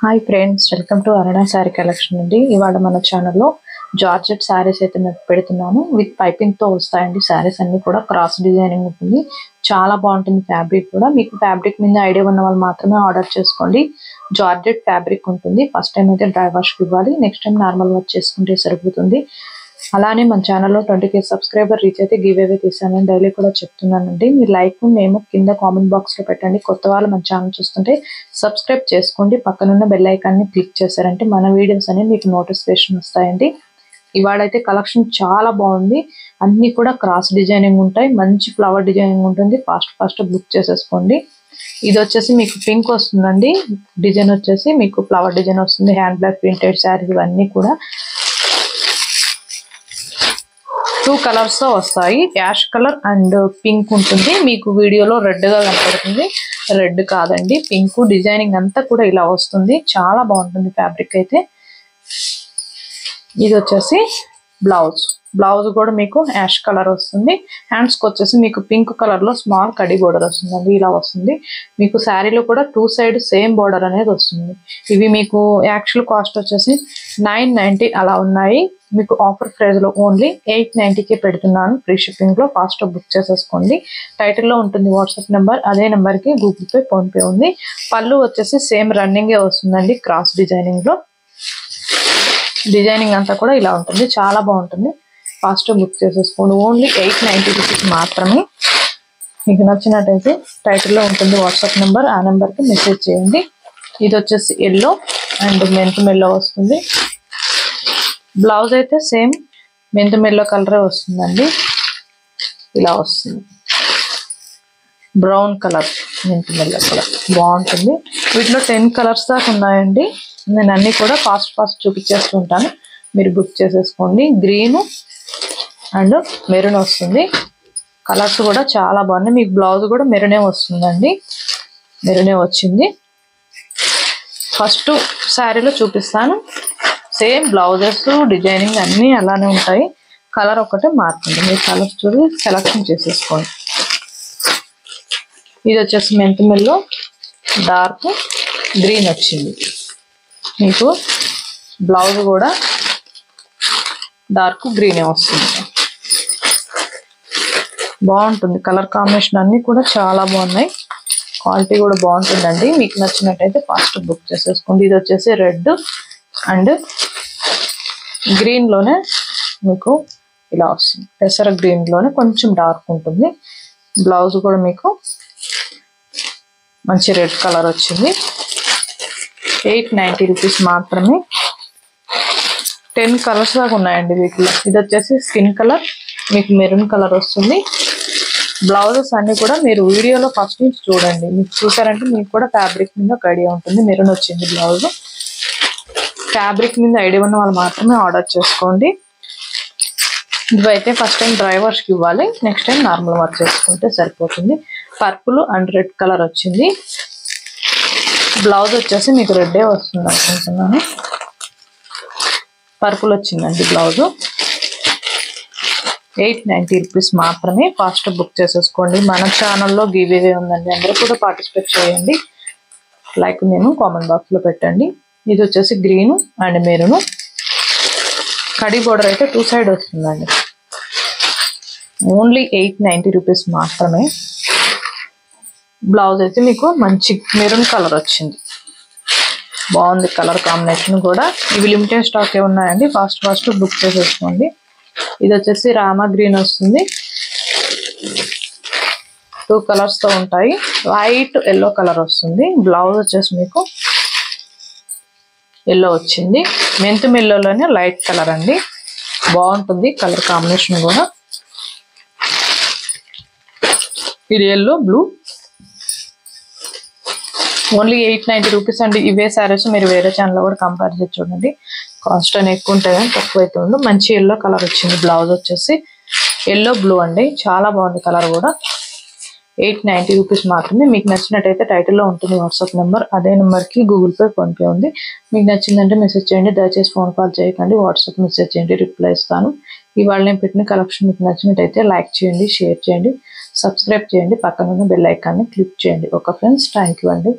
Hi friends, welcome to Aruna sari collection అండి. ఇవాళ మన ఛానల్లో జార్జెట్ శారీస్ అయితే నేను పెడుతున్నాను. విత్ పైపింగ్ తో వస్తాయండి. శారీస్ అన్ని కూడా క్రాస్ డిజైనింగ్ ఉంటుంది. చాలా బాగుంటుంది. ఫ్యాబ్రిక్ కూడా మీకు ఫ్యాబ్రిక్ మీద ఐడియా ఉన్న వాళ్ళు మాత్రమే ఆర్డర్ చేసుకోండి. జార్జెట్ ఫ్యాబ్రిక్ ఉంటుంది. ఫస్ట్ టైం అయితే డ్రై వాష్ ఇవ్వాలి, నెక్స్ట్ టైం నార్మల్ వాష్ చేసుకుంటే సరిపోతుంది. అలానే మన ఛానల్లో 20K సబ్స్క్రైబర్ రీచ్ అయితే గివ్ అవే తీసానని డైలీ కూడా చెప్తున్నానండి. మీ లైక్ మేము కింద కామెంట్ బాక్స్ లో పెట్టండి. కొత్త వాళ్ళు మన ఛానల్ చూస్తుంటే సబ్స్క్రైబ్ చేసుకోండి. పక్కనున్న బెల్ ఐకాన్ని క్లిక్ చేశారంటే మన వీడియోస్ అనేవి మీకు నోటిఫికేషన్ వస్తాయండి. ఇవాళైతే కలెక్షన్ చాలా బాగుంది. అన్ని కూడా క్రాస్ డిజైనింగ్ ఉంటాయి. మంచి ఫ్లవర్ డిజైనింగ్ ఉంటుంది. ఫాస్ట్ బుక్ చేసేసుకోండి. ఇది వచ్చేసి మీకు పింక్ వస్తుందండి. డిజైన్ వచ్చేసి మీకు ఫ్లవర్ డిజైన్ వస్తుంది. హ్యాండ్ బ్లాక్ ప్రింటెడ్ శారీస్ ఇవన్నీ కూడా 2 కలర్స్ వస్తాయి. యాష్ కలర్ అండ్ పింక్ ఉంటుంది. మీకు వీడియోలో రెడ్ గా కనపడుతుంది. రెడ్ కాదండి, పింక్. డిజైనింగ్ అంతా కూడా ఇలా వస్తుంది. చాలా బాగుంటుంది ఫ్యాబ్రిక్ అయితే. ఇది వచ్చేసి బ్లౌజ్ కూడా మీకు యాష్ కలర్ వస్తుంది. హ్యాండ్స్ కి వచ్చేసి మీకు పింక్ కలర్ లో స్మాల్ కడి బోర్డర్ వస్తుంది. ఇలా వస్తుంది. మీకు శారీలో కూడా 2 సైడ్ సేమ్ బోర్డర్ అనేది వస్తుంది. ఇవి మీకు యాక్చువల్ కాస్ట్ వచ్చేసి 990 అలా ఉన్నాయి. మీకు ఆఫర్ ప్రైస్ లో ఓన్లీ 890కే పెడుతున్నాను. ఫ్రీ షిప్పింగ్ లో ఫాస్ట్ బుక్ చేసేసుకోండి. టైటిల్ లో ఉంటుంది వాట్సాప్ నెంబర్. అదే నెంబర్ కి గూగుల్ పే, ఫోన్ పే ఉంది. పళ్ళు వచ్చేసి సేమ్ రన్నింగ్ వస్తుందండి. క్రాస్ డిజైనింగ్ లో డిజైనింగ్ అంతా కూడా ఇలా ఉంటుంది. చాలా బాగుంటుంది. ఫాస్ట్ బుక్ చేసేసుకోండి. ఓన్లీ 890 రూపీస్ మాత్రమే. మీకు నచ్చినట్టయితే టైటిల్ లో ఉంటుంది వాట్సాప్ నెంబర్. ఆ నెంబర్ కి మెసేజ్ చేయండి. ఇది వచ్చేసి ఎల్లో అండ్ మెంతు మెల్లో వస్తుంది. బ్లౌజ్ అయితే సేమ్ మెంతు మెల్లో కలరే వస్తుందండి. ఇలా వస్తుంది. బ్రౌన్ కలర్, మెంతు మెల్లో కలర్ బాగుంటుంది. వీటిలో 10 కలర్స్ దాకా ఉన్నాయండి. నేను అన్ని కూడా ఫాస్ట్ చూపించేస్తుంటాను. మీరు బుక్ చేసేసుకోండి. గ్రీన్ అండ్ మెరూన్ వస్తుంది. కలర్స్ కూడా చాలా బాగున్నాయి. మీకు బ్లౌజ్ కూడా మెరూనే వస్తుందండి. మెరూనే వచ్చింది. ఫస్ట్ శారీలో చూపిస్తాను. సేమ్ బ్లౌజెస్ డిజైనింగ్ అన్ని అలానే ఉంటాయి. కలర్ ఒకటే మారుతుంది. మీరు కలర్స్ చూసి సెలెక్షన్ చేసేసుకోండి. ఇది వచ్చేసి మెంతు మెల్లో డార్క్ గ్రీన్ వచ్చింది. మీకు బ్లౌజ్ కూడా డార్క్ గ్రీనే వస్తుంది. బాగుంటుంది. కలర్ కాంబినేషన్ అన్ని కూడా చాలా బాగున్నాయి. క్వాలిటీ కూడా బాగుంటుందండి. మీకు నచ్చినట్టయితే ఫాస్ట్ బుక్ చేసేసుకోండి. ఇది వచ్చేసి రెడ్ అండ్ గ్రీన్ లోనే మీకు ఇలా వస్తుంది. పెసర గ్రీన్ లోనే కొంచెం డార్క్ ఉంటుంది. బ్లౌజ్ కూడా మీకు మంచి రెడ్ కలర్ వచ్చింది. 890 రూపీస్ మాత్రమే. 10 కలర్స్ దాకా ఉన్నాయండి వీటిలో. ఇది వచ్చేసి స్కిన్ కలర్, మీకు మెరూన్ కలర్ వస్తుంది. బ్లౌజెస్ అన్ని కూడా మీరు వీడియోలో ఫస్ట్ నుంచి చూడండి. మీకు చూసారంటే మీకు కూడా ఫ్యాబ్రిక్ మీద ఒక ఐడియా ఉంటుంది. మెరూన్ వచ్చింది బ్లౌజ్. ఫ్యాబ్రిక్ మీద ఐడియా ఉన్న వాళ్ళు మాత్రమే ఆర్డర్ చేసుకోండి. ఇవైతే ఫస్ట్ టైం డ్రై వాష్కి ఇవ్వాలి, నెక్స్ట్ టైం నార్మల్ వాష్ చేసుకుంటే సరిపోతుంది. పర్పుల్ అండ్ రెడ్ కలర్ వచ్చింది. బ్లౌజ్ వచ్చేసి మీకు రెడ్డే వస్తుంది అనుకుంటున్నాను. పర్పుల్ వచ్చిందండి బ్లౌజ్. 890 రూపీస్ మాత్రమే. ఫాస్ట్ బుక్ చేసేసుకోండి. మన ఛానల్లో గివ్ అవే ఉందండి. అందరూ కూడా పార్టిసిపేట్ చేయండి. లైక్ నేను కామెంట్ బాక్స్ లో పెట్టండి. ఇది వచ్చేసి green and maroon. Kadhi border అయితే 2 సైడ్ వస్తుందండి. ఓన్లీ 890 రూపీస్ మాత్రమే. బ్లౌజ్ అయితే మీకు మంచి మెరూన్ కలర్ వచ్చింది. బాగుంది కలర్ కాంబినేషన్ కూడా. ఇవి లిమిటెడ్ స్టాక్ ఏ ఉన్నాయండి. ఫాస్ట్ బుక్ చేసేసుకోండి. ఇది వచ్చేసి రామా గ్రీన్ వస్తుంది. 2 కలర్స్ తో ఉంటాయి. లైట్ ఎల్లో కలర్ వస్తుంది. బ్లౌజ్ వచ్చేసి మీకు ఎల్లో వచ్చింది. మెంతు మెల్లోనే లైట్ కలర్ అండి. బాగుంటుంది కలర్ కాంబినేషన్ కూడా. ఇది ఎల్లో బ్లూ. ఓన్లీ 890 రూపీస్ అండి. ఇవే శారీస్ మీరు వేరే ఛానల్లో కూడా కంపేర్ చేసి చూడండి. కాస్ట్ అని ఎక్కువ ఉంటుంది కానీ తక్కువ అయితే ఉండదు. మంచి ఎల్లో కలర్ వచ్చింది. బ్లౌజ్ వచ్చేసి ఎల్లో బ్లూ అండి. చాలా బాగుంది కలర్ కూడా. 890 రూపీస్ మాత్రమే. మీకు నచ్చినట్టయితే టైటిల్లో ఉంటుంది వాట్సాప్ నెంబర్. అదే నెంబర్కి గూగుల్ పే, ఫోన్ పే ఉంది. మీకు నచ్చిందంటే మెసేజ్ చేయండి. దయచేసి ఫోన్ కాల్ చేయకండి. వాట్సాప్ మెసేజ్ చేయండి, రిప్లై ఇస్తాను. ఇవాళ నేను పెట్టిన కలెక్షన్ మీకు నచ్చినట్టయితే లైక్ చేయండి, షేర్ చేయండి, సబ్స్క్రైబ్ చేయండి. పక్కన ఉన్న బెల్ ఐకాన్ని క్లిక్ చేయండి. ఓకే ఫ్రెండ్స్, థ్యాంక్ యూ అండి.